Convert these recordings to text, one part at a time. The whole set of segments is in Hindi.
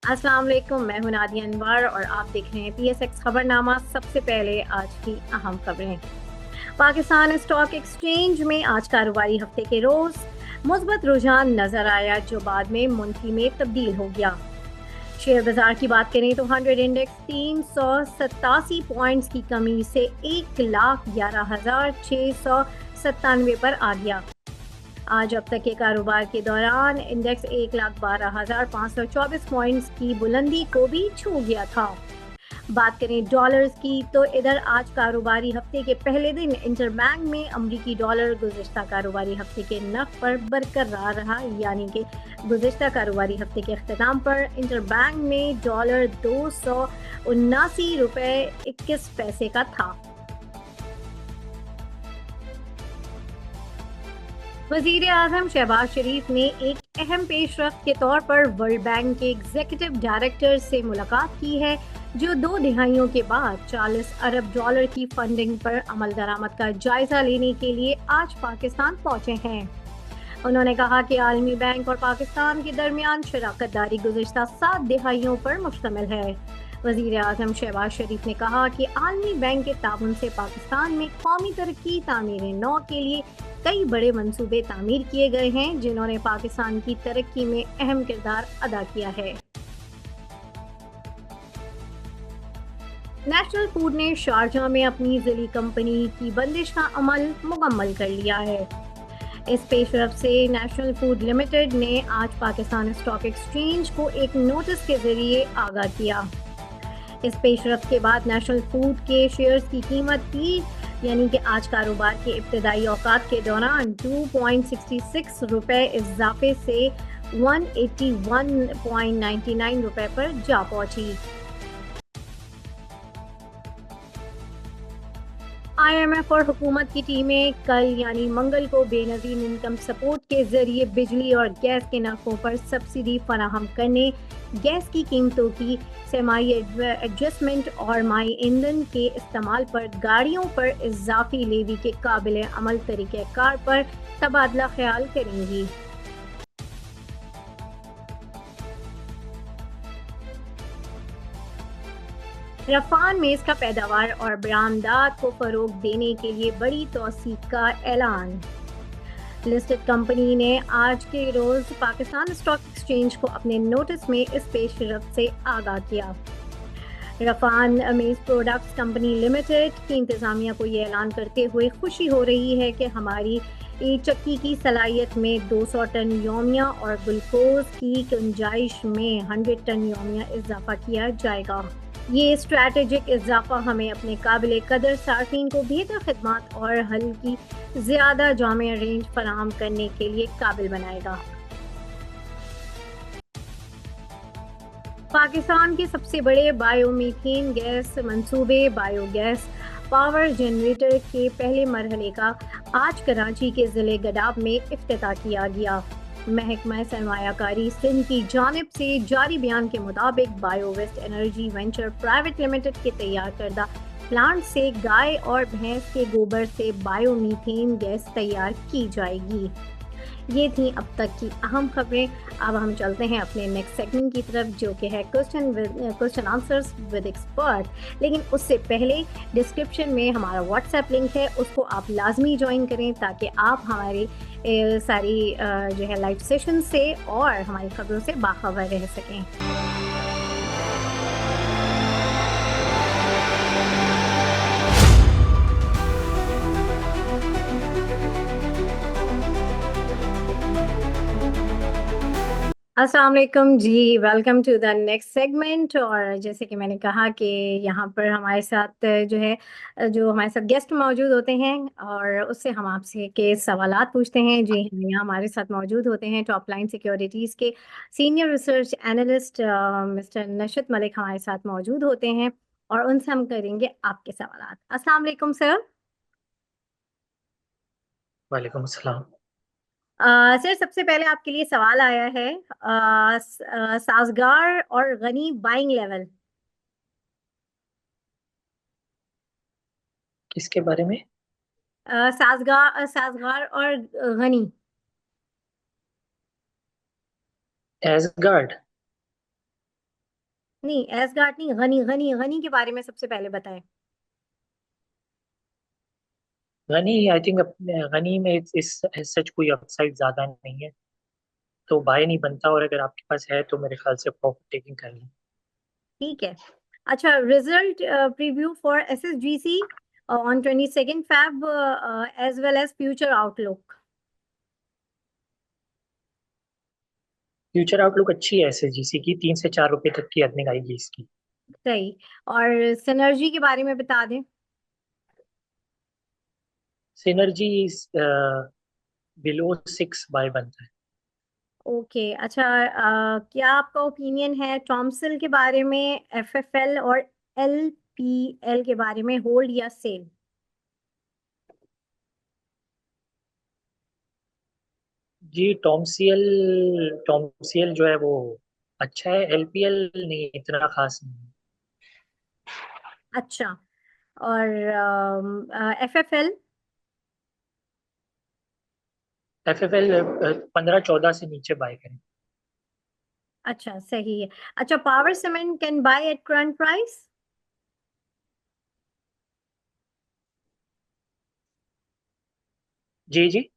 अस्सलाम वालेकुम, मैं हूं नादिया अनवर और आप देख रहे हैं PSX खबरनामा। सबसे पहले आज की अहम खबरें। पाकिस्तान स्टॉक एक्सचेंज में आज कारोबारी हफ्ते के रोज मुस्बत रुझान नजर आया, जो बाद में मुनफी में तब्दील हो गया। शेयर बाजार की बात करें तो 100 इंडेक्स 387 पॉइंट्स की कमी से 1,11,697 पर आ गया। आज अब तक के कारोबार के दौरान इंडेक्स 1,12,524 पॉइंट्स की बुलंदी को भी छू गया था। बात करें डॉलर्स की तो इधर आज कारोबारी हफ्ते के पहले दिन इंटरबैंक में अमरीकी डॉलर गुज़िश्ता कारोबारी हफ्ते के नर्ख पर बरकरार रहा, यानी कि गुज़िश्ता कारोबारी हफ्ते के अख्ताम पर इंटरबैंक में डॉलर 279 रुपये 21 पैसे का था। वज़ीर आज़म शहबाज शरीफ ने एक अहम पेशरफ्त के तौर पर वर्ल्ड बैंक के एग्जीक्यूटिव डायरेक्टर से मुलाकात की है, जो 2 दिहाइयों के बाद 40 अरब डॉलर की फंडिंग पर अमल दरामद का जायजा लेने के लिए आज पाकिस्तान पहुंचे हैं। उन्होंने कहा कि आलमी बैंक और पाकिस्तान के दरमियान शराकत दारी गुज़िश्ता 7 दिहाइयों पर मुश्तमिल है। वज़ीर आज़म शहबाज शरीफ ने कहा कि आलमी बैंक के ताउन से पाकिस्तान में कौमी तरक्की तामीर नौ के लिए कई बड़े मंसूबे तामीर किए गए हैं, जिन्होंने पाकिस्तान की तरक्की में अहम किरदार अदा किया है। नेशनल फूड ने शारजाह में अपनी ज़िली कंपनी की बंदिश का अमल मुकम्मल कर लिया है। इस पेशरफ से नेशनल फूड लिमिटेड ने आज पाकिस्तान स्टॉक एक्सचेंज को एक नोटिस के जरिए आगाह किया। इस पेशरफ के बाद नेशनल फूड के शेयर्स की कीमत भी, यानी कि आज कारोबार के इब्तदाई औकात के दौरान 2.66 रुपये इजाफे से 181.99 रुपये पर जा पहुंची। IMF और हुकूमत की टीमें कल यानी मंगल को बेनज़ीर इनकम सपोर्ट के जरिए बिजली और गैस के नरखों पर सब्सिडी फराहम करने, गैस की कीमतों की सेमाई एडजस्टमेंट और माई ईंधन के इस्तेमाल पर गाड़ियों पर इजाफी लेवी के काबिल अमल तरीक़ेकार पर तबादला ख्याल करेंगी। रफ़ान मेज़ का पैदावार और बरामदात को फ़रोग देने के लिए बड़ी तौसीक का ऐलान। लिस्टेड कंपनी ने आज के रोज़ पाकिस्तान स्टॉक एक्सचेंज को अपने नोटिस में इस पेशरफ से आगाह किया। रफ़ान मेज़ प्रोडक्ट्स कंपनी लिमिटेड की इंतज़ामिया को ये ऐलान करते हुए खुशी हो रही है कि हमारी चक्की की सलाहियत में 200 टन योमिया और ग्लूकोज की गुंजाइश में 100 टन योमिया इजाफा किया जाएगा। ये स्ट्रैटेजिक इजाफा हमें अपने काबिल कदर सार्फिन को बेहतर खिदमत और हल्की ज़्यादा जामे रेंज फराहम करने के लिए काबिल बनाएगा। पाकिस्तान के सबसे बड़े बायोमीथेन गैस मंसूबे बायोगैस पावर जनरेटर के पहले मरहले का आज कराची के ज़िले गडाब में इफ्तिताह किया गया। महकमा सरमायाकारी सिंध की जानिब से जारी बयान के मुताबिक bio waste energy venture private limited के तैयार करदा प्लांट से गाय और भैंस के गोबर से बायोमीथेन गैस तैयार की जाएगी। ये थी अब तक की अहम खबरें। अब हम चलते हैं अपने नेक्स्ट सेगमेंट की तरफ, जो कि है क्वेश्चन आंसर्स विद एक्सपर्ट। लेकिन उससे पहले डिस्क्रिप्शन में हमारा व्हाट्सएप लिंक है, उसको आप लाजमी ज्वाइन करें ताकि आप हमारी सारी जो है लाइव सेशन से और हमारी खबरों से बाखबर रह सकें। अस्सलाम वालेकुम जी, welcome to the next segment. और जैसे कि मैंने कहा कि यहाँ पर हमारे साथ जो है जो हमारे साथ गेस्ट मौजूद होते हैं और उससे हम आपसे के सवालात पूछते हैं। जी हाँ, यहाँ हमारे साथ मौजूद होते हैं टॉप लाइन सिक्योरिटीज़ के senior research analyst mister Nashat Malik हमारे साथ मौजूद होते हैं और उनसे हम करेंगे आपके सवालात। अस्सलाम वालेकुम सर। वालेकुम अस्सलाम। सर, सबसे पहले आपके लिए सवाल आया है, साजगार और गनी बाइंग लेवल। किसके बारे में? साजगार और गनी। एसगार्ड। नहीं, एसगार्ड नहीं, गनी गनी गनी के बारे में सबसे पहले बताएं। गनी आई थिंक अपने गनी में इस सच कोई अपसाइड ज्यादा नहीं है, तो बाय नहीं बनता, और अगर आपके पास है तो मेरे ख्याल से प्रॉफिट टेकिंग कर लें। ठीक है। अच्छा, result preview for SSGC on 22nd Feb, as well as future outlook. Future outlook अच्छी है एसएसजीसी की, 3 से 4 रुपए तक की अर्निंग आएगी इसकी। सही। और सिनर्जी के बारे में बता दें। सिनर्जी बिलो 6 बाय बनता है। ओके। अच्छा, क्या आपका ओपिनियन है थॉमसन के बारे में, एफएफएल और एलपीएल के बारे में, होल्ड या सेल? जी, टॉमसीएल जो है वो अच्छा है, एलपीएल नहीं, इतना खास नहीं। अच्छा। और एफएफएल? एफएफएल 15-14 से नीचे बाय करें। अच्छा, सही है। अच्छा, power cement can buy at current price? जी जी।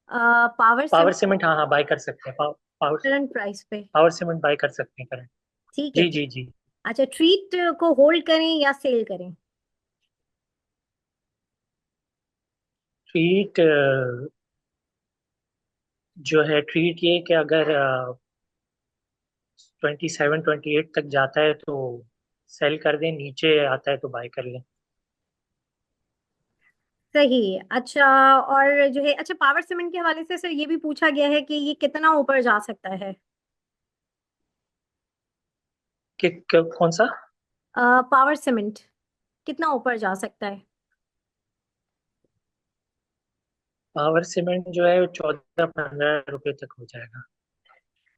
पावर पावर सीमेंट सीमेंट, हाँ हाँ, बाय कर सकते हैं। पावर करंट प्राइस पे? पावर सीमेंट बाय कर सकते हैं करेंट। ठीक है, जी ठीक। जी जी। अच्छा, ट्रीट को होल्ड करें या सेल करें? ट्रीट जो है, ट्रीट ये कि अगर 27-28 तक जाता है तो सेल कर दें, नीचे आता है तो बाय कर लें। सही। अच्छा। और जो है, अच्छा, पावर सीमेंट के हवाले से सर ये भी पूछा गया है कि ये कितना ऊपर जा सकता है? कौन सा? पावर सीमेंट कितना ऊपर जा सकता है? पावर सीमेंट जो है 14-15 रुपए तक हो जाएगा।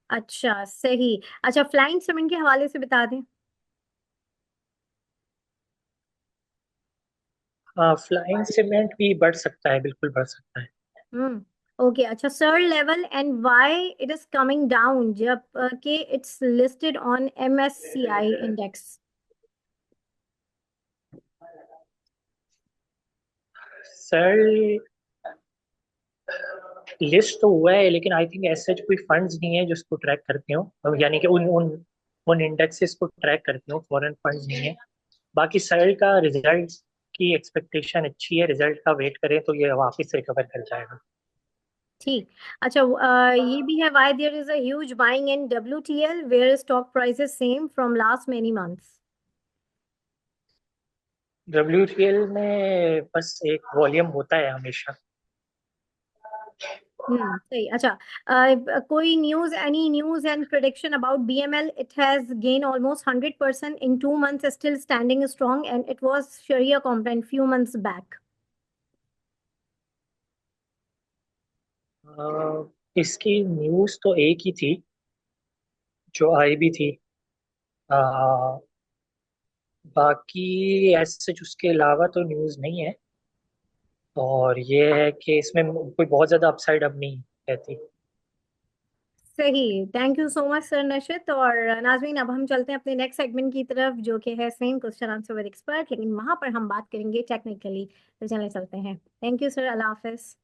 अच्छा, सही। अच्छा, फ्लाइंग सीमेंट के हवाले से बता दें। हाँ, फ्लाइंग सीमेंट भी बढ़ सकता है, बिल्कुल बढ़ सकता है। ओके। अच्छा, sir level and why it is coming down जब कि it's listed on MSCI index? Sir, list तो हुआ है, लेकिन आई थिंक ऐसे कोई फंड्स नहीं है जो इसको ट्रैक करते हो, यानी कि उन उन उन इंडेक्सेस को ट्रैक करते हो, फॉरेन फंड्स नहीं है। बाकी सर का रिजल्ट की एक्सपेक्टेशन अच्छी है, रिजल्ट का वेट करें तो ये वापस रिकवर कर जाएगा। ठीक। अच्छा, ये भी है, why there is a huge buying in WTL where stock prices same from last many months? WTL में बस एक वॉल्यूम होता है हमेशा। सही। अच्छा, कोई news, any news and prediction about BML? It has gain almost 100% in 2 months, still standing strong, and it was shariah compliant few months back. इसकी न्यूज़ तो एक ही थी जो आई भी थी। आ, बाकी ऐसे सच उसके अलावा तो न्यूज़ नहीं है, और ये है कि इसमें कोई बहुत ज़्यादा अपसाइड अब नहीं रहती। सही। Thank you so much sir Nashit और नाजमीन। अब हम चलते हैं अपने नेक्स्ट सेगमेंट की तरफ, जो कि है same question answer with expert, लेकिन वहां पर हम बात करेंगे टेक्निकली। तो चले चलते हैं। थैंक यू सर, अल्लाह हाफिज।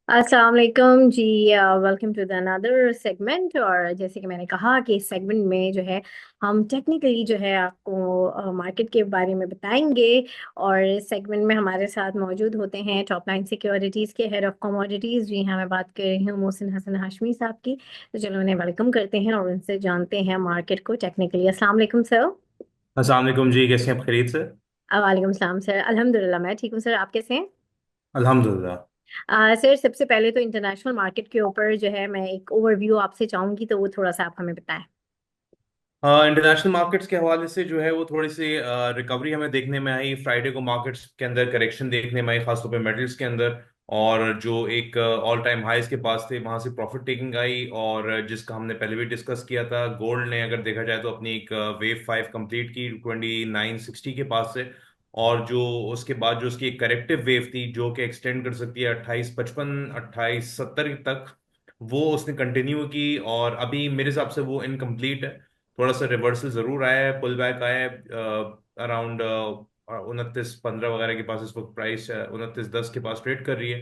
अस्सलाम वालेकुम जी। Welcome to the another segment. और जैसे कि मैंने कहा कि इस सेगमेंट में जो है हम टेक्निकली जो है आपको मार्केट के बारे में बताएंगे। और इस सेगमेंट में हमारे साथ मौजूद होते हैं टॉप लाइन सिक्योरिटीज़ के हेड ऑफ कमोडिटीज़। जी हाँ, मैं बात कर रही हूँ मोहसिन हसन हाशमी साहब की। तो चलो उन्हें वेलकम करते हैं और उनसे जानते हैं मार्केट को टेक्निकली। अस्सलाम वालेकुम सर। अस्सलाम वालेकुम जी, कैसे हैं आप? खैरियत से? वालेकुम सलाम सर, अल्हम्दुलिल्लाह मैं ठीक हूँ सर, आप कैसे हैं? अल्हम्दुलिल्लाह। सर, सबसे पहले तो इंटरनेशनल मार्केट के ऊपर जो है मैं एक ओवरव्यू आपसे चाहूंगी, तो वो थोड़ा सा आप हमें बताएं। इंटरनेशनल मार्केट्स के हवाले से जो है वो थोड़ी सी रिकवरी हमें देखने में आई। फ्राइडे को मार्केट्स के अंदर करेक्शन देखने में आई, खासतौर पे मेटल्स के अंदर। और जो एक ऑल टाइम हाईज के पास थे वहां से प्रॉफिट टेकिंग आई, और जिसका हमने पहले भी डिस्कस किया था, गोल्ड ने अगर देखा जाए तो अपनी एक वेव 5 कंप्लीट की 2960 के पास से। और जो उसके बाद जो उसकी एक करेक्टिव वेव थी जो कि एक्सटेंड कर सकती है 2855 2870 तक, वो उसने कंटिन्यू की। और अभी मेरे हिसाब से वो इनकम्प्लीट है, थोड़ा सा रिवर्सल जरूर आया है, पुल बैक आया है अराउंड 2915 वगैरह के पास। इस वक्त प्राइस 2910 के पास ट्रेड कर रही है।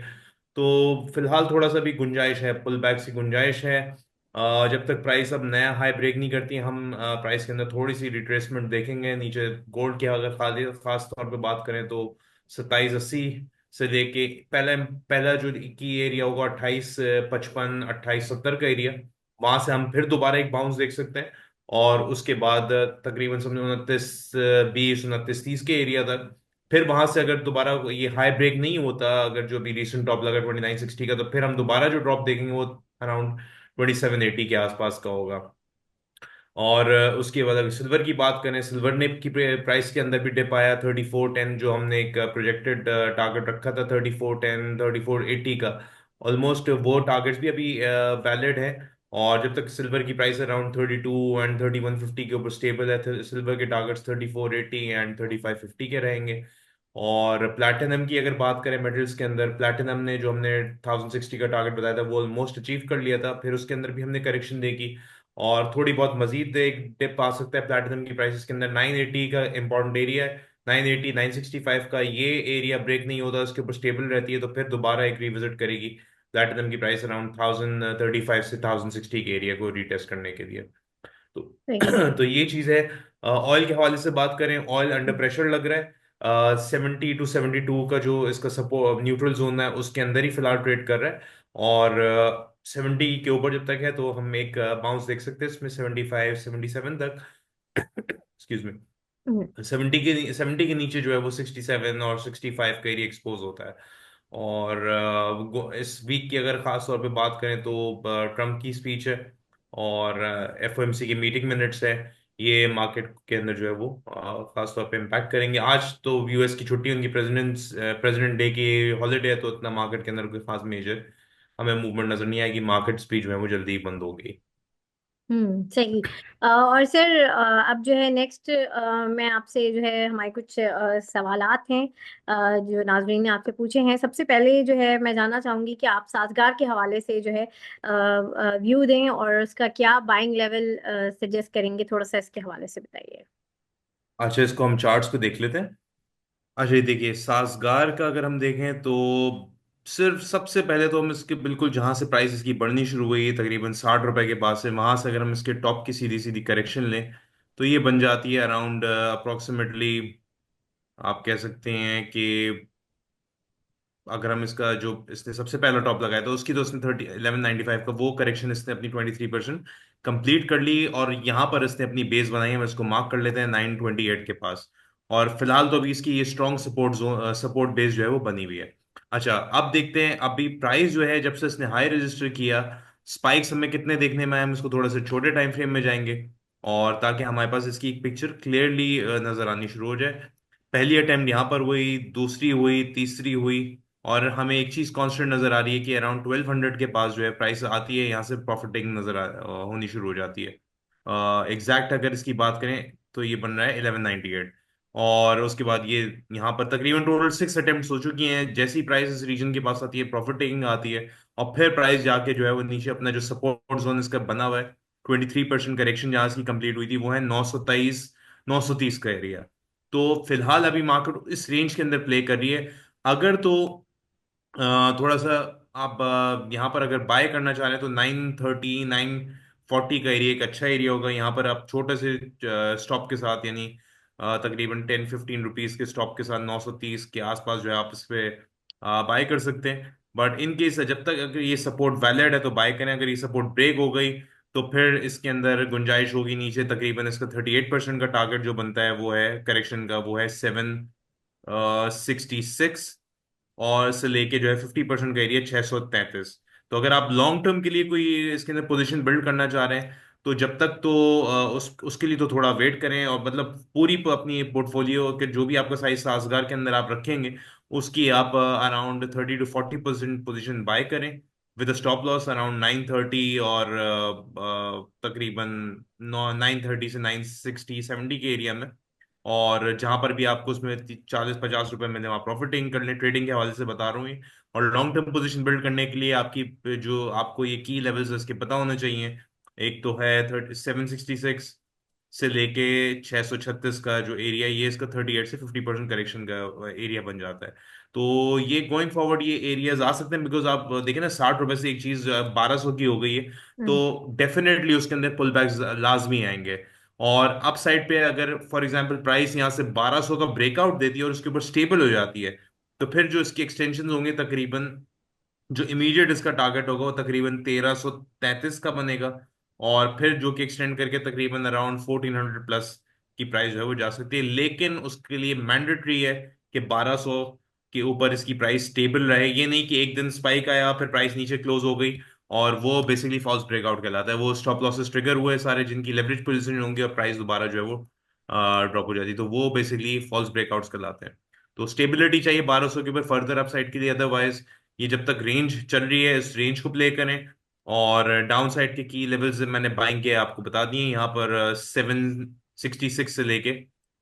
तो फिलहाल थोड़ा सा भी गुंजाइश है, पुल बैक की गुंजाइश है। जब तक प्राइस अब नया हाई ब्रेक नहीं करती, हम प्राइस के अंदर थोड़ी सी रिट्रेसमेंट देखेंगे नीचे। गोल्ड की अगर खाली खास तौर पे बात करें तो 2780 से लेके पहला पहला जो की एरिया होगा 2855 2870 का एरिया, वहां से हम फिर दोबारा एक बाउंस देख सकते हैं। और उसके बाद तकरीबन समझो 2920 2930 के एरिया तक। फिर वहां से अगर दोबारा ये हाई ब्रेक नहीं होता, अगर जो भी रिसेंट टॉप लगा 2960 का, तो फिर हम दोबारा जो ड्रॉप देखेंगे वो अराउंड 2780 के आसपास का होगा। और उसके बाद अगर सिल्वर की बात करें, सिल्वर ने की प्राइस के अंदर भी डिप आया 3410, जो हमने एक प्रोजेक्टेड टारगेट रखा था 3410 3480 का। ऑलमोस्ट वो टारगेट्स भी अभी वैलिड है। और जब तक सिल्वर की प्राइस अराउंड 32 एंड 3150 के ऊपर स्टेबल है, सिल्वर के टारगेट्स 3480 एंड 3550 के रहेंगे। और प्लैटिनम की अगर बात करें मेटल्स के अंदर, प्लैटिनम ने जो हमने 1060 का टारगेट बताया था वो ऑलमोस्ट अचीव कर लिया था, फिर उसके अंदर भी हमने करेक्शन देखी। और थोड़ी बहुत मजीद एक डिप आ सकता है प्लैटिनम की प्राइसेस के अंदर। 980 का इंपॉर्टेंट एरिया है, 980 965 का ये एरिया ब्रेक नहीं होता, उसके ऊपर स्टेबल रहती है, तो फिर दोबारा एक रिविजिट करेगी प्लैटिनम की प्राइस अराउंड 1035 से 1060 के एरिया को रीटेस्ट करने के लिए। तो सही। तो ये चीज है। ऑयल के हवाले से बात करें, ऑयल अंडर प्रेशर लग रहा है। 70 to 72 का जो इसका सपोर्ट न्यूट्रल जोन है उसके अंदर ही फिलहाल ट्रेड कर रहा है। और 70 के ऊपर जब तक है तो हम एक बाउंस देख सकते हैं इसमें 75 77 तक। Excuse me. हम्म। 70 के नीचे जो है वो 67 और 65 का एरिया एक्सपोज होता है। और इस वीक की अगर खास तौर पे बात करें तो ट्रम्प की स्पीच है और एफओएमसी की मीटिंग मिनट्स है, ये मार्केट के अंदर जो है वो खास तौर पे इम्पैक्ट करेंगे। आज तो यूएस की छुट्टी, उनकी प्रेसिडेंट डे की हॉलीडे है, तो इतना मार्केट के अंदर कोई खास मेजर हमें मूवमेंट नजर नहीं आएगी। मार्केट स्पीच जो है वो जल्दी ही बंद होगी। सही। और सर, अब जो है नेक्स्ट, मैं आपसे जो है हमारे कुछ सवालात हैं जो नाजरीन ने आपसे पूछे हैं। सबसे पहले जो है मैं जानना चाहूंगी कि आप साजगार के हवाले से जो है व्यू दें और उसका क्या बाइंग लेवल सजेस्ट करेंगे, थोड़ा सा इसके हवाले से बताइए। अच्छा, इसको हम चार्ट्स पे देख लेते हैं। अच्छा, ये देखिए साजगार का अगर हम देखें तो सिर्फ सबसे पहले तो हम इसके बिल्कुल जहां से प्राइस इसकी बढ़नी शुरू हुई तकरीबन 60 रुपए के पास से, वहां से अगर हम इसके टॉप की सीधी सीधी करेक्शन लें तो ये बन जाती है अराउंड अप्रोक्सीमेटली, आप कह सकते हैं कि अगर हम इसका जो इसने सबसे पहला टॉप लगाया था उसकी तो उसने 1195 का वो करेक्शन इसने अपनी 23% कंप्लीट कर ली। और यहाँ पर इसने अपनी बेस बनाई है, हम इसको मार्क कर लेते हैं 928 के पास। और फिलहाल तो अभी इसकी ये स्ट्रॉन्ग सपोर्ट बेस जो है वो बनी हुई है। अच्छा, अब देखते हैं अभी प्राइस जो है जब से इसने हाई रजिस्टर किया, स्पाइक्स हमें कितने देखने में आए, हम इसको थोड़ा सा छोटे टाइम फ्रेम में जाएंगे और ताकि हमारे पास इसकी एक पिक्चर क्लियरली नजर आनी शुरू हो जाए। पहली अटेम्प्ट यहाँ पर हुई, दूसरी हुई, तीसरी हुई, और हमें एक चीज कांस्टेंट नजर आ रही है कि अराउंड 1200 के पास जो है प्राइस आती है, यहाँ से प्रॉफिटिंग होनी शुरू हो जाती है। एग्जैक्ट अगर इसकी बात करें तो ये बन रहा है 1198। और उसके बाद ये यहाँ पर तकरीबन टोटल 6 अटेम्प्ट हो चुकी हैं। जैसी प्राइस इस रीजन के पास आती है प्रॉफिट टेकिंग आती है, और फिर प्राइस जाके जो है वो नीचे अपना जो सपोर्ट जोन इसका बना हुआ है 23% करेक्शन जहाँ इसकी कंप्लीट हुई थी वो है 930 का एरिया। तो फिलहाल अभी मार्केट इस रेंज के अंदर प्ले कर रही है। अगर तो थोड़ा सा आप यहाँ पर अगर बाय करना चाह रहे हैं तो 930 940 का एरिया एक अच्छा एरिया होगा। यहाँ पर आप छोटे से स्टॉप के साथ, यानी तकरीबन 10 15 रुपीज के स्टॉप के साथ 930 के आसपास जो है आप इस पे बाय कर सकते हैं। बट इन केस जब तक अगर ये सपोर्ट वैलिड है तो बाय करें, अगर ये सपोर्ट ब्रेक हो गई तो फिर इसके अंदर गुंजाइश होगी नीचे। तकरीबन इसका 38% का टारगेट जो बनता है वो है करेक्शन का, वो है 766, और से लेके जो है 50% का एरिया 633। तो अगर आप लॉन्ग टर्म के लिए कोई इसके अंदर पोजीशन बिल्ड करना चाह रहे हैं तो जब तक तो उसके लिए तो थोड़ा वेट करें, और मतलब पूरी अपनी पोर्टफोलियो के जो भी आपका साइज साजगार के अंदर आप रखेंगे उसकी आप अराउंड 30 to 40% पोजीशन बाय करें, विद स्टॉप लॉस अराउंड 930, और तकरीबन 930 से 960 70 के एरिया में। और जहां पर भी आपको उसमें 40 50 रुपए मिले वहां प्रॉफिट टेकिंग कर लें, ट्रेडिंग के हवाले से बता रहा हूँ ये। और लॉन्ग टर्म पोजीशन बिल्ड करने के लिए आपकी जो आपको ये की लेवल्स इसके पता होने चाहिए। एक तो है 766 से लेके 636 का जो एरिया, ये इसका 38 से 50% करेक्शन का एरिया बन जाता है। तो ये गोइंग फॉरवर्ड ये एरियाज आ सकते हैं, बिकॉज आप देखें ना 60 रुपए से एक चीज 1200 की हो गई है, तो हम्म। डेफिनेटली उसके अंदर पुल बैक्स लाजमी आएंगे। और अप साइड पे अगर फॉर एग्जांपल प्राइस यहाँ से 1200 का ब्रेकआउट देती है और उसके ऊपर स्टेबल हो जाती है, तो फिर जो इसके एक्सटेंशन होंगे तकरीबन, जो इमीडिएट इसका टारगेट होगा वो तकरीबन 1333 का बनेगा। और फिर जो कि एक्सटेंड करके तकरीबन अराउंड 1400 प्लस की प्राइस जो है वो जा सकती है, लेकिन उसके लिए मैंडेटरी है कि 1200 के ऊपर इसकी प्राइस स्टेबल रहे। ये नहीं कि एक दिन स्पाइक आया फिर प्राइस नीचे क्लोज हो गई, और वो बेसिकली फॉल्स ब्रेकआउट कहलाता है। वो स्टॉप लॉसेस ट्रिगर हुए सारे जिनकी लेवरेज पोजीशन होंगी और प्राइस दोबारा जो है वो ड्रॉप हो जाती है, तो वो बेसिकली फॉल्स ब्रेकआउट्स कहलाते हैं। तो स्टेबिलिटी चाहिए 1200 के ऊपर फर्दर अपसाइड के लिए, अदरवाइज ये जब तक रेंज चल रही है इस रेंज को प्ले करें। और डाउन साइड के की लेवल्स मैंने बाइंग के आपको बता दिए यहाँ पर, 766 से लेके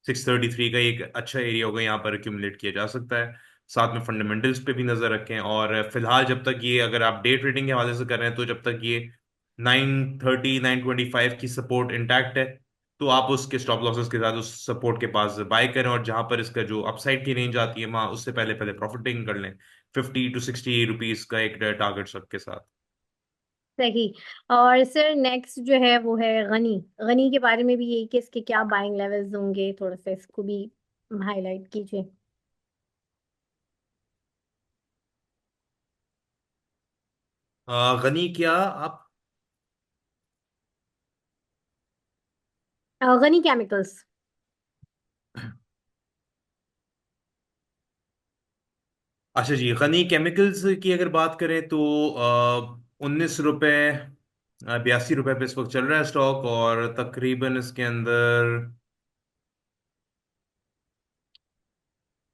633 का एक अच्छा एरिया होगा, यहाँ पर एक्यूमुलेट किया जा सकता है। साथ में फंडामेंटल्स पे भी नजर रखें, और फिलहाल जब तक ये, अगर आप डे ट्रेडिंग के हवाले से कर रहे हैं, तो जब तक ये 930 925 की सपोर्ट इंटैक्ट है, तो आप उसके स्टॉप लॉसेस के साथ उस सपोर्ट के पास बाय करें, और जहां पर इसका जो अपसाइड की रेंज आती है वहां उससे पहले पहले प्रॉफिट टेकिंग कर लें, 50 to 60 रुपीज का एक टारगेट सबके साथ। सही। और सर नेक्स्ट जो है वो है गनी। गनी के बारे में भी यही कि इसके क्या बाइंग लेवल्स होंगे, थोड़ा सा इसको भी हाईलाइट कीजिए। गनी क्या आप? गनी केमिकल्स। अच्छा जी, गनी केमिकल्स की अगर बात करें तो 19 रुपये 82 रुपये पे इस वक्त चल रहा है स्टॉक, और तकरीबन इसके अंदर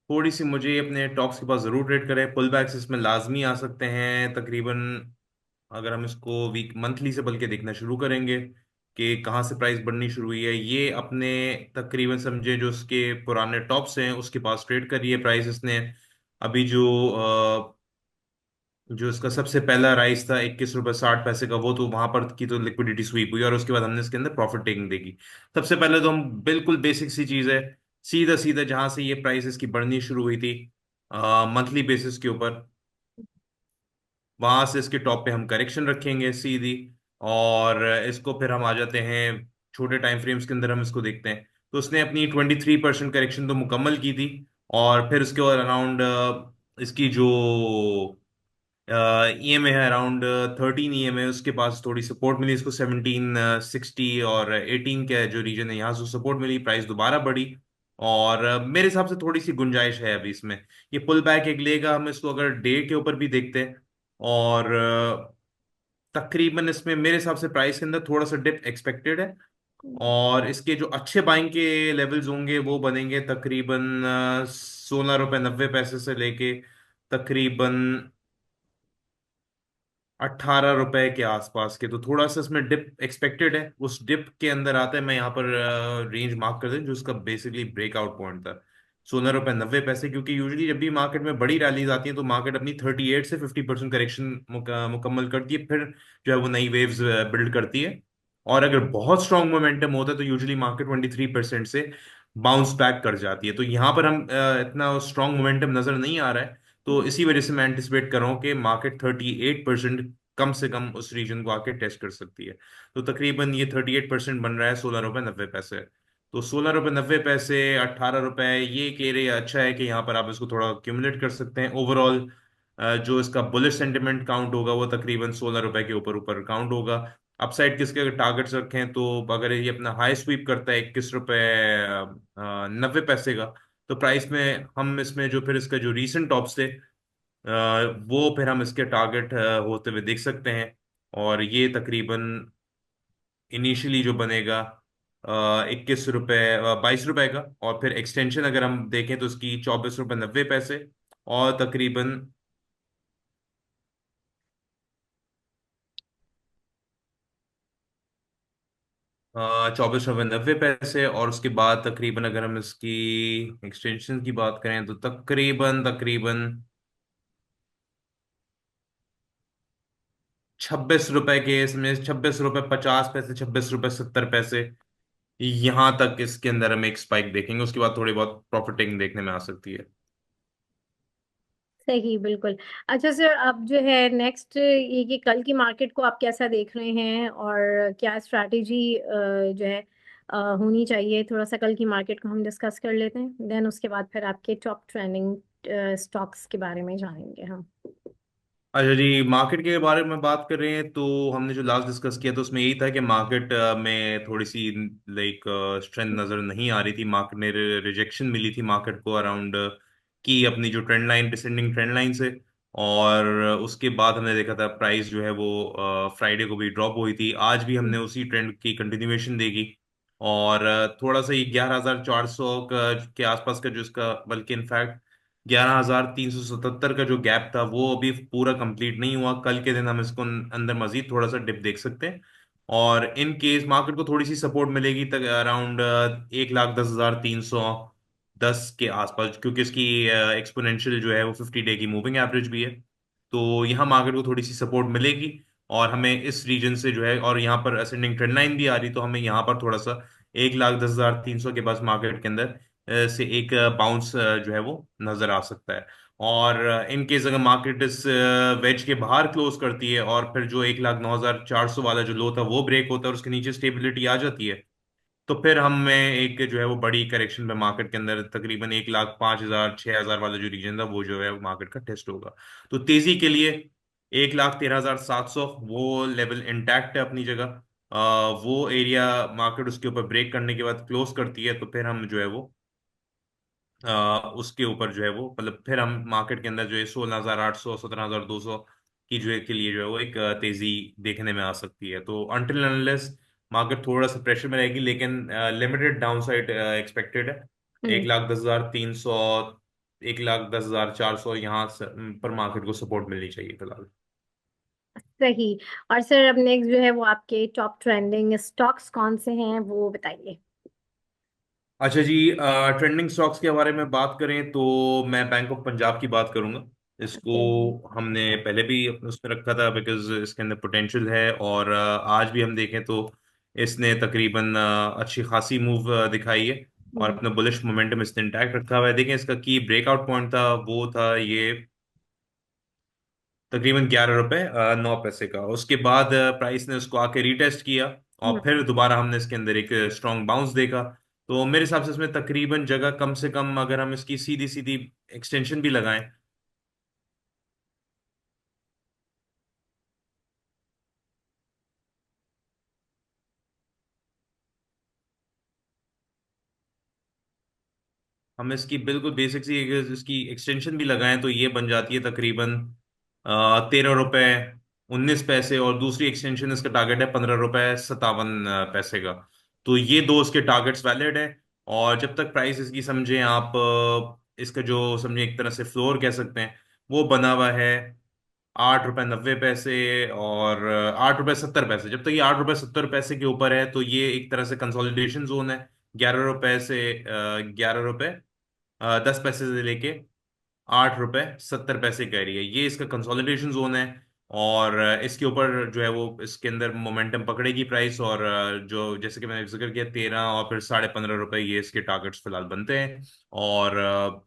थोड़ी सी मुझे अपने टॉप्स के पास जरूर ट्रेड करें, पुल बैक्स इसमें लाजमी आ सकते हैं तकरीबन। अगर हम इसको वीक मंथली से बल्कि देखना शुरू करेंगे कि कहाँ से प्राइस बढ़नी शुरू हुई है, ये अपने तकरीबन समझे जो उसके पुराने टॉप्स हैं उसके पास ट्रेड करी है प्राइस इसने। अभी जो इसका सबसे पहला राइस था 21 रुपये 60 पैसे का, वो तो वहां पर की तो लिक्विडिटी स्वीप हुई, और उसके बाद हमने इसके अंदर प्रॉफिट टेकिंग देखी। सबसे पहले तो हम बिल्कुल बेसिक सी चीज है, सीधा सीधा जहां से ये प्राइस इसकी बढ़नी शुरू हुई थी मंथली बेसिस के ऊपर, वहां से इसके टॉप पे हम करेक्शन रखेंगे सीधी। और इसको फिर हम आ जाते हैं छोटे टाइम फ्रेम्स के अंदर, हम इसको देखते हैं। तो उसने अपनी 23% करेक्शन तो मुकम्मल की थी, और फिर उसके और अराउंड इसकी जो ईएमए है अराउंड 13 ईएमए, उसके पास थोड़ी सपोर्ट मिली इसको 1760 और 18 का जो रीजन है यहाँ से सपोर्ट मिली, प्राइस दोबारा बढ़ी। और मेरे हिसाब से थोड़ी सी गुंजाइश है अभी इसमें, ये पुल बैक एक लेगा। हम इसको अगर डे के ऊपर भी देखते हैं, और तकरीबन इसमें मेरे हिसाब से प्राइस के अंदर थोड़ा सा डिप एक्सपेक्टेड है। और इसके जो अच्छे बाइंग के लेवल्स होंगे वो बनेंगे तकरीबन 16 रुपये 90 पैसे से लेके तकरीबन 18 रुपए के आसपास के। तो थोड़ा सा इसमें डिप एक्सपेक्टेड है, उस डिप के अंदर आता है। मैं यहाँ पर रेंज मार्क कर दें जो उसका बेसिकली ब्रेकआउट पॉइंट था 16 रुपये 90 पैसे, क्योंकि यूजुअली जब भी मार्केट में बड़ी रैलीज आती हैं तो मार्केट अपनी 38 से 50% करेक्शन मुकम्मल करती है, फिर जो है वो नई वेव्स बिल्ड करती है। और अगर बहुत स्ट्रॉन्ग मोमेंटम होता है तो यूजुअली मार्केट 23% से बाउंस बैक कर जाती है। तो यहाँ पर हम इतना स्ट्रॉन्ग मोमेंटम नजर नहीं आ रहा है, तो इसी वजह से मैं एंटिसिपेट कर रहा हूँ कि मार्केट 38% कम से कम उस रीजन को आके टेस्ट कर सकती है। तो तकरीबन ये 38% बन रहा है 16 रुपये 90 पैसे। तो 16 रुपये 90 पैसे 18 रुपए, ये एक एरिया अच्छा है कि यहाँ पर आप इसको थोड़ा क्यूमुलेट कर सकते हैं। ओवरऑल जो इसका बुलिश सेंटिमेंट काउंट होगा वो तकरीबन 16 रुपए के ऊपर ऊपर काउंट होगा। अपसाइड किसके अगर टारगेट्स रखें, तो अगर ये अपना हाई स्वीप करता है 21 रुपये 90 पैसे का, तो प्राइस में हम इसमें जो फिर इसका जो रीसेंट टॉप्स थे वो फिर हम इसके टारगेट होते हुए देख सकते हैं। और ये तकरीबन इनिशियली जो बनेगा 21 रुपये 22 रुपए का, और फिर एक्सटेंशन अगर हम देखें तो उसकी 24 रुपये 90 पैसे, और तकरीबन 24 रुपये 90 पैसे। और उसके बाद तकरीबन अगर हम इसकी एक्सटेंशन की बात करें तो तकरीबन तकरीबन 26 रुपए के इसमें, 26 रुपये 50 पैसे, 26 रुपये 70 पैसे, यहाँ तक इसके अंदर हम एक स्पाइक देखेंगे। उसके बाद थोड़ी बहुत प्रॉफिटिंग देखने में आ सकती है। सही, बिल्कुल। अच्छा सर, अब जो है नेक्स्ट ये कि कल की मार्केट को आप कैसा देख रहे हैं, और क्या स्ट्रैटेजी जो है होनी चाहिए, थोड़ा सा कल की मार्केट को हम डिस्कस कर लेते हैं, देन उसके बाद फिर आपके टॉप ट्रेंडिंग स्टॉक्स के बारे में जानेंगे हम। अच्छा जी, मार्केट के बारे में बात कर रहे हैं तो हमने जो लास्ट डिस्कस किया था उसमें यही था कि मार्केट में थोड़ी सी लाइक स्ट्रेंथ नजर नहीं आ रही थी। मार्केट ने रिजेक्शन मिली थी मार्केट को अराउंड की अपनी जो trend line, descending trend line से। और उसके बाद हमने देखा था प्राइस जो है वो फ्राइडे को भी ड्रॉप हुई थी। आज भी हमने उसी ट्रेंड की कंटिन्यूएशन देखी। और थोड़ा सा ये 11,400 के आसपास का जो इसका, बल्कि इनफैक्ट 11,377 का जो गैप था वो अभी पूरा कंप्लीट नहीं हुआ। कल के दिन हम इसको अंदर मजीद थोड़ा सा डिप देख सकते हैं। और इन केस मार्केट को थोड़ी सी सपोर्ट मिलेगी तक अराउंड 1,10,310 के आसपास, क्योंकि इसकी एक्सपोनेंशियल जो है वो 50 डे की मूविंग एवरेज भी है। तो यहाँ मार्केट को थोड़ी सी सपोर्ट मिलेगी। और हमें इस रीजन से जो है, और यहाँ पर असेंडिंग ट्रेंड लाइन भी आ रही, तो हमें यहाँ पर थोड़ा सा 1,10,300 के पास मार्केट के अंदर से एक बाउंस जो है वो नजर आ सकता है। और इन केस अगर मार्केट इस वेज के बाहर क्लोज करती है और फिर जो 1,09,400 वाला जो लो था वो ब्रेक होता है और उसके नीचे स्टेबिलिटी आ जाती है, तो फिर हमें एक जो है वो बड़ी करेक्शन पे मार्केट के अंदर तकरीबन 1,05,000 6,000 वाला जो रीजन था वो जो है वो मार्केट का टेस्ट होगा। तो तेजी के लिए 1,13,700 वो लेवल इंटैक्ट है अपनी जगह। वो एरिया मार्केट उसके ऊपर ब्रेक करने के बाद क्लोज करती है तो फिर हम जो है वो उसके ऊपर जो है वो मतलब फिर हम मार्केट के अंदर जो है 16,800 17,200 की जो है के लिए जो है वो एक तेजी देखने में आ सकती है। तो अनटिल अनलेस मार्केट थोड़ा सा प्रेशर में रहेगी, लेकिन लिमिटेड डाउनसाइड एक्सपेक्टेड है। हम्म। 1,10,300 1,10,400 यहाँ पर मार्केट को सपोर्ट मिलनी चाहिए फिलहाल। सही। और सर, अब नेक्स्ट जो है वो आपके टॉप ट्रेंडिंग स्टॉक्स कौन से हैं वो बताइए। अच्छा जी, ट्रेंडिंग स्टॉक्स के बारे में बात करें तो मैं बैंक ऑफ पंजाब की बात करूंगा। इसको ओके। हमने पहले भी अपने उसमें रखा था बिकॉज इसके अंदर पोटेंशियल है। और आज भी हम देखें तो इसने तकरीबन अच्छी खासी मूव दिखाई है और हम्म। अपना बुलिश मोमेंटम इसने इंटैक्ट रखा हुआ है। देखें इसका की ब्रेकआउट पॉइंट था वो था ये तकरीबन 11 रुपए 9 पैसे का। उसके बाद प्राइस ने उसको आके रीटेस्ट किया और हम्म। फिर दोबारा हमने इसके अंदर एक स्ट्रॉन्ग बाउंस देखा। तो मेरे हिसाब से इसमें तकरीबन जगह कम से कम अगर हम इसकी सीधी सीधी एक्सटेंशन भी लगाएं, हम इसकी बिल्कुल बेसिक सी अगर इसकी एक्सटेंशन भी लगाएं तो ये बन जाती है तकरीबन 13 रुपए 19 पैसे। और दूसरी एक्सटेंशन इसका टारगेट है 15 रुपए 57 पैसे का। तो ये दो इसके टारगेट्स वैलिड है। और जब तक प्राइस इसकी समझें आप, इसका जो समझे एक तरह से फ्लोर कह सकते हैं, वो बना हुआ है 8 रुपए 90 पैसे और 8 रुपए 70 पैसे। जब तक ये 8 रुपए 70 पैसे के ऊपर है तो ये एक तरह से कंसोलिडेशन जोन है। 11 रुपए से 11 रुपए 10 पैसे से लेके 8 रुपए 70 पैसे कह रही है, ये इसका कंसोलिडेशन जोन है। और इसके ऊपर जो है वो इसके अंदर मोमेंटम पकड़ेगी प्राइस। और जो जैसे कि मैंने जिक्र किया 13 और फिर 15.5 रुपए ये इसके टारगेट्स फिलहाल बनते हैं। और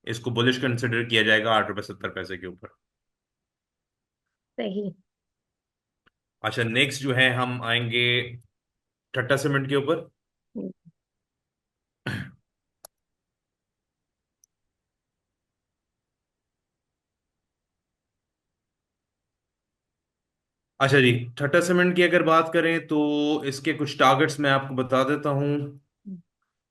इसको बुलिश कंसिडर किया जाएगा 8 रुपए 70 पैसे के ऊपर। सही। अच्छा, नेक्स्ट जो है हम आएंगे टाटा सीमेंट के ऊपर। हम्म। अच्छा जी, टाटा सीमेंट की अगर बात करें तो इसके कुछ टारगेट्स मैं आपको बता देता हूँ।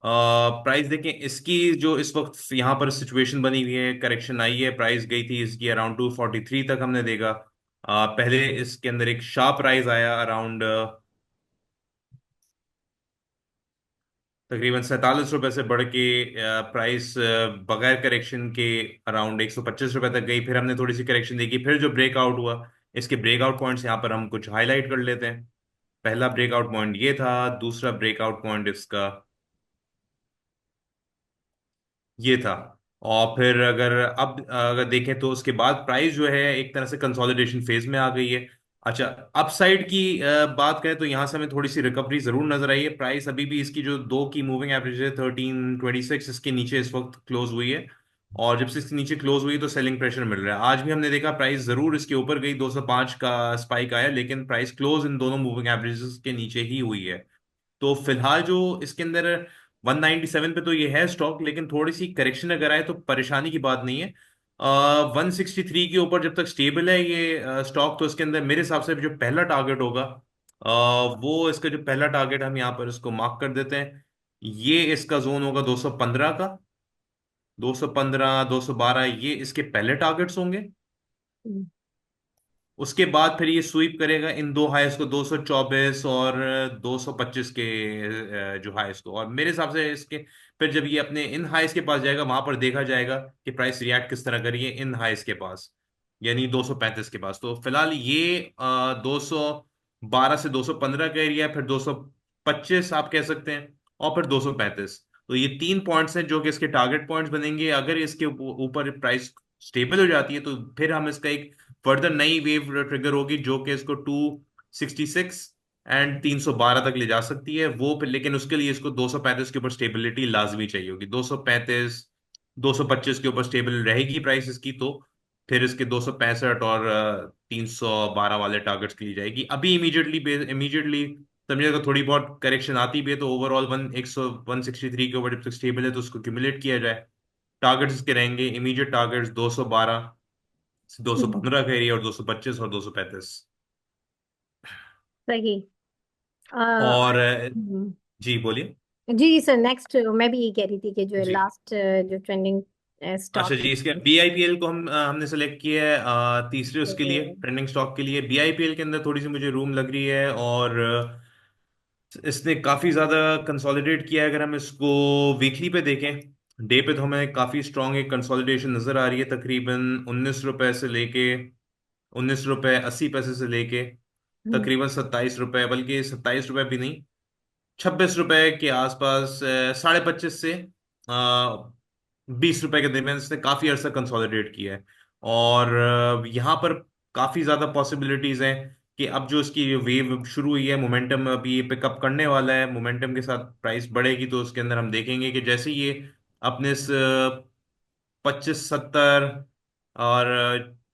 प्राइस देखें इसकी, जो इस वक्त यहाँ पर सिचुएशन बनी हुई है, करेक्शन आई है, प्राइस गई थी इसकी अराउंड 243 तक हमने देखा। पहले इसके अंदर एक शार्प राइज आया अराउंड तकरीबन 47 रुपए से बढ़ के प्राइस बगैर करेक्शन के अराउंड 125 रुपए तक गई। फिर हमने थोड़ी सी करेक्शन देखी, फिर जो ब्रेकआउट हुआ, इसके ब्रेकआउट पॉइंट्स यहाँ पर हम कुछ हाईलाइट कर लेते हैं। पहला ब्रेकआउट पॉइंट ये था, दूसरा ब्रेकआउट पॉइंट इसका ये था। और फिर अगर देखें तो उसके बाद प्राइस जो है एक तरह से कंसोलिडेशन फेज में आ गई है। अच्छा, अपसाइड की बात करें तो यहाँ से हमें थोड़ी सी रिकवरी जरूर नजर आई है। प्राइस अभी भी इसकी जो दो की मूविंग एवरेज है 1326, इसके नीचे इस वक्त क्लोज हुई है। और जब से इसके नीचे क्लोज हुई तो सेलिंग प्रेशर मिल रहा है। आज भी हमने देखा प्राइस जरूर इसके ऊपर गई, 205 का स्पाइक आया, लेकिन प्राइस क्लोज इन दोनों मूविंग एवरेजेस के नीचे ही हुई है। तो फिलहाल जो इसके अंदर 197 पे तो ये है स्टॉक, लेकिन थोड़ी सी करेक्शन अगर आए तो परेशानी की बात नहीं है। 163 के ऊपर जब तक स्टेबल है ये स्टॉक, तो इसके अंदर मेरे हिसाब से जो पहला टारगेट होगा, वो इसका जो पहला टारगेट हम यहाँ पर इसको मार्क कर देते हैं। ये इसका जोन होगा 215 का। 215, 212 ये इसके पहले टारगेट्स होंगे। हम्म। उसके बाद फिर ये स्वीप करेगा इन दो हाईस को, 224 और 225 के जो हाईस को। और मेरे हिसाब से इसके फिर जब ये अपने इन हाईस के पास जाएगा, वहां पर देखा जाएगा कि प्राइस रिएक्ट किस तरह करिए इन हाईस के पास, यानी 235 के पास। तो फिलहाल ये 212 से 215 का एरिया है, फिर 225 आप कह सकते हैं, और फिर 235। तो ये तीन पॉइंट्स हैं जो कि इसके टारगेट पॉइंट्स बनेंगे। अगर इसके ऊपर प्राइस स्टेबल हो जाती है तो फिर हम इसका एक फर्दर नई वेव ट्रिगर होगी जो कि इसको 266 एंड 312 तक ले जा सकती है। वो फिर लेकिन उसके लिए इसको 235 के ऊपर स्टेबिलिटी लाजमी चाहिए होगी। 235, 225 के ऊपर स्टेबल रहेगी प्राइस इसकी, तो फिर इसके 265 और 312 वाले टारगेट्स के लिए जाएगी। अभी इमीडिएटली समझिए, अगर थोड़ी बहुत करेक्शन आती भी है तो ओवरऑल 163 के ऊपर जब तक स्टेबल है तो उसको क्यूमुलेट किया जाए। टारगेट्स इसके रहेंगे, इमीडिएट टारगेट्स 212, 215 का एरिया, और 225 और 235। सही। अ, और हम्म। जी बोलिए। जी सर, नेक्स्ट मैं भी यही कह रही थी कि जो जी लास्ट जो ट्रेंडिंग अच्छा स्टॉक जी, इसके बीआईपीएल को हमने सेलेक्ट किया है तीसरे उसके लिए है। ट्रेंडिंग स्टॉक के लिए। बीआईपीएल के अंदर थोड़ी सी मुझे रूम लग रही है, और इसने काफी ज्यादा कंसोलिडेट किया है। अगर हम इसको वीकली पे देखें, डे पे, तो हमें काफी स्ट्रांग एक कंसोलिडेशन नजर आ रही है। तकरीबन 19 रुपए से लेके 19 रुपए 80 पैसे से लेके हम्म। तकरीबन 27 रुपए, बल्कि 27 रुपए भी नहीं, 26 रुपए के आसपास, 25.5 से 20 रुपए के दरमियान इसने काफी अरसा कंसोलिडेट किया है। और यहाँ पर काफी ज्यादा पॉसिबिलिटीज हैं कि अब जो इसकी वेव शुरू हुई है, मोमेंटम अभी पिकअप करने वाला है। मोमेंटम के साथ प्राइस बढ़ेगी तो उसके अंदर हम देखेंगे कि जैसे ये अपने इस 2570 और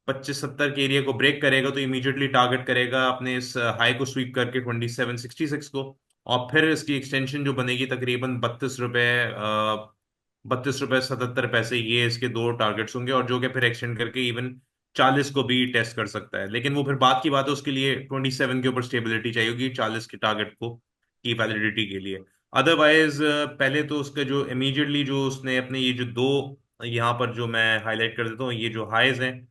2570 के एरिया को ब्रेक करेगा तो इमीडिएटली टारगेट करेगा अपने इस हाई को स्वीप करके 2766 को। और फिर इसकी एक्सटेंशन जो बनेगी तकरीबन 32 रुपए 77 पैसे, ये इसके दो टारगेट्स होंगे, और जो कि फिर एक्सटेंड करके इवन 40 को भी टेस्ट कर सकता है। लेकिन वो फिर बात की बात है, उसके लिए 27 के ऊपर स्टेबिलिटी चाहिए होगी 40 के टारगेट को की वैलिडिटी के लिए। अदरवाइज पहले तो उसका जो इमीडिएटली जो उसने अपने ये जो दो यहाँ पर जो मैं हाईलाइट कर देता हूँ, ये जो हाईज हैं,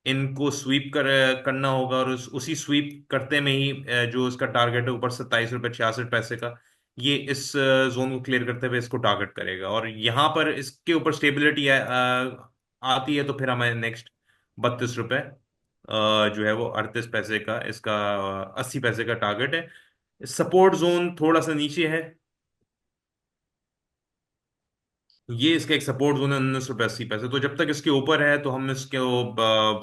इनको स्वीप करना होगा, और उसी स्वीप करते में ही जो इसका टारगेट है ऊपर 27 रुपए 66 पैसे का, ये इस जोन को क्लियर करते हुए इसको टारगेट करेगा। और यहाँ पर इसके ऊपर स्टेबिलिटी आती है तो फिर हमें नेक्स्ट 32 रुपए जो है वो 38 पैसे का इसका 80 पैसे का टारगेट है। सपोर्ट जोन थोड़ा सा नीचे है, ये इसका एक सपोर्ट जोन है 19 रुपए 80 पैसे। तो जब तक इसके ऊपर है तो हम इसके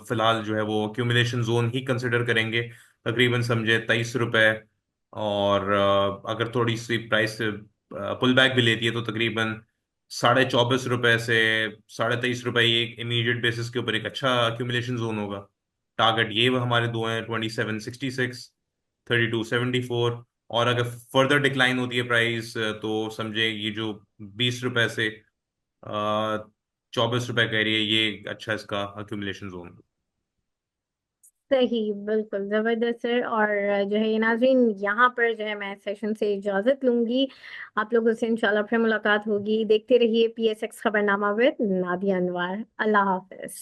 फिलहाल जो है वो एक्यूमुलेशन जोन ही कंसिडर करेंगे। तकरीबन समझे 23 रुपए। और अगर थोड़ी सी प्राइस पुल बैक भी लेती है तो तकरीबन 24.5 रुपए से 23.5 रुपए, ये एक इमीडिएट बेसिस के ऊपर एक अच्छा एक्यूमुलेशन जोन होगा। टारगेट ये वो हमारे दो हैं, 2766, 3274। और अगर फर्दर डिक्लाइन होती है प्राइस तो समझे ये जो 20 रुपए से 24 रुपए का एरिया, ये एक अच्छा इसका अक्यूमुलेशन जोन। सही, बिल्कुल जबरदस्त सर। और जो है ये नाजरीन, यहाँ पर जो है मैं सेशन से इजाजत लूंगी। आप लोगों से इंशाल्लाह फिर मुलाकात होगी। देखते रहिए PSX खबरनामा विद नादिया अनवर। अल्लाह हाफिज।